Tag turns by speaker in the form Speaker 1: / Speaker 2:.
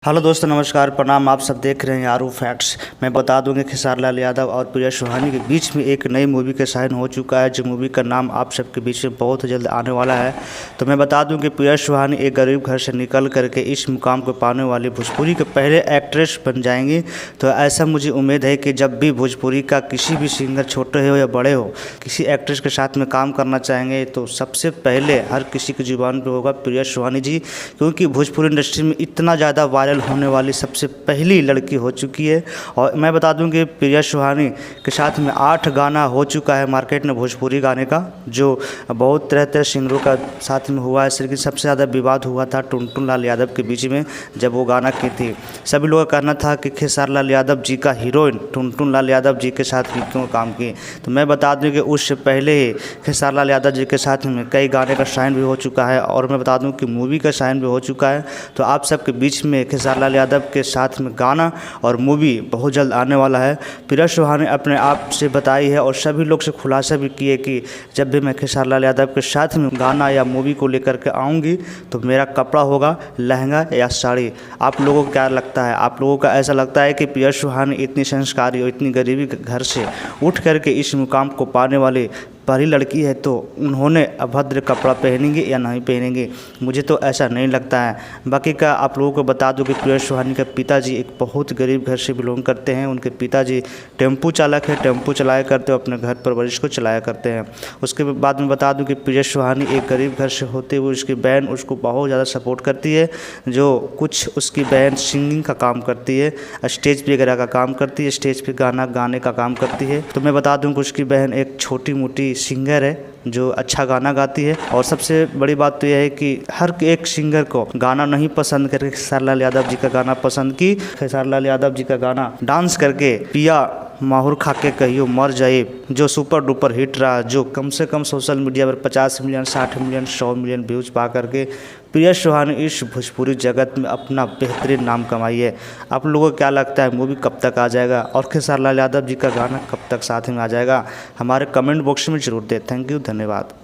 Speaker 1: Hello दोस्तों, नमस्कार, प्रणाम। आप सब देख रहे हैं यारू फैक्ट्स। मैं बता दूं कि खेसारी लाल यादव और प्रिया सुहानी के बीच में एक नई मूवी का साइन हो चुका है, जो मूवी का नाम आप सबके बीच में बहुत जल्द आने वाला है। तो मैं बता दूं कि प्रिया सुहानी एक गरीब घर से निकल करके इस मुकाम को पाने वाली भोजपुरी के पहले एक्ट्रेस बन जाएंगी। तो ऐसा मुझे उम्मीद है कि जब भी भोजपुरी का किसी भी सिंगर, छोटे हो या बड़े हो, किसी एक्ट्रेस के साथ में काम करना चाहेंगे तो सबसे पहले हर किसी की जुबान पर होगा प्रिया सुहानी जी, क्योंकि भोजपुरी इंडस्ट्री में इतना ज़्यादा वायरल होने वाली सबसे पहली लड़की हो चुकी है। और मैं बता दूं कि प्रिया सुहानी के साथ में 8 गाना हो चुका है मार्केट में भोजपुरी गाने का, जो बहुत तरह तरह सिंगरों का साथ में हुआ है। लेकिन सबसे ज़्यादा विवाद हुआ था टुनटुन लाल यादव के बीच में जब वो गाना की थी। सभी लोगों का कहना था कि खेसारी लाल यादव जी का हीरोइन टुनटुन लाल यादव जी के साथ भी क्यों काम की। तो मैं बता दूं कि उससे पहले ही खेसारी लाल यादव जी के साथ में कई गाने का साइन भी हो चुका है, और मैं बता दूं कि मूवी का साइन भी हो चुका है। तो आप सबके बीच में खेसारी लाल यादव के साथ में गाना और मूवी बहुत जल्द आने वाला है। प्रिया सुहानी अपने आप से बताई है और सभी लोग से खुलासा भी किए कि जब भी मैं खेसारी लाल यादव के साथ में गाना या मूवी को लेकर के आऊँगी तो मेरा कपड़ा होगा लहंगा या साड़ी। आप लोगों को क्या लगता है? आप लोगों का ऐसा लगता है कि प्रिया सुहानी इतनी संस्कारी और इतनी गरीबी के घर से उठ करके इस मुकाम को पाने वाली पहली लड़की है, तो उन्होंने अभद्र कपड़ा पहनेंगे या नहीं पहनेंगे? मुझे तो ऐसा नहीं लगता है। बाकी का आप लोगों को बता दूं कि प्रिया सुहानी के पिताजी एक बहुत गरीब घर से बिलोंग करते हैं। उनके पिताजी टेम्पू चालक है, टेम्पू चलाया करते, अपने घर परवरिश को चलाया करते हैं। उसके बाद में बता दूं कि प्रिया सुहानी एक गरीब घर से होते हुए उसकी बहन उसको बहुत ज़्यादा सपोर्ट करती है। जो कुछ उसकी बहन सिंगिंग का काम करती है, स्टेज वगैरह का काम करती है, स्टेज पे गाना गाने का काम करती है। तो मैं बता दूं कि उसकी बहन एक छोटी मोटी सिंगर है जो अच्छा गाना गाती है। और सबसे बड़ी बात तो यह है कि हर एक सिंगर को गाना नहीं पसंद करके खेसारी लाल यादव जी का गाना पसंद की। खेसारी लाल यादव जी का गाना डांस करके पिया माहुर खा के कहियो मर जाए, जो सुपर डुपर हिट रहा, जो कम से कम सोशल मीडिया पर 50 मिलियन, 60 मिलियन, 100 मिलियन व्यूज पा करके प्रिया सुहानी इस भोजपुरी जगत में अपना बेहतरीन नाम कमाई है। आप लोगों को क्या लगता है मूवी कब तक आ जाएगा और खेसारी लाल यादव जी का गाना कब तक साथ में आ जाएगा? हमारे कमेंट बॉक्स में जरूर दें। थैंक यू, धन्यवाद।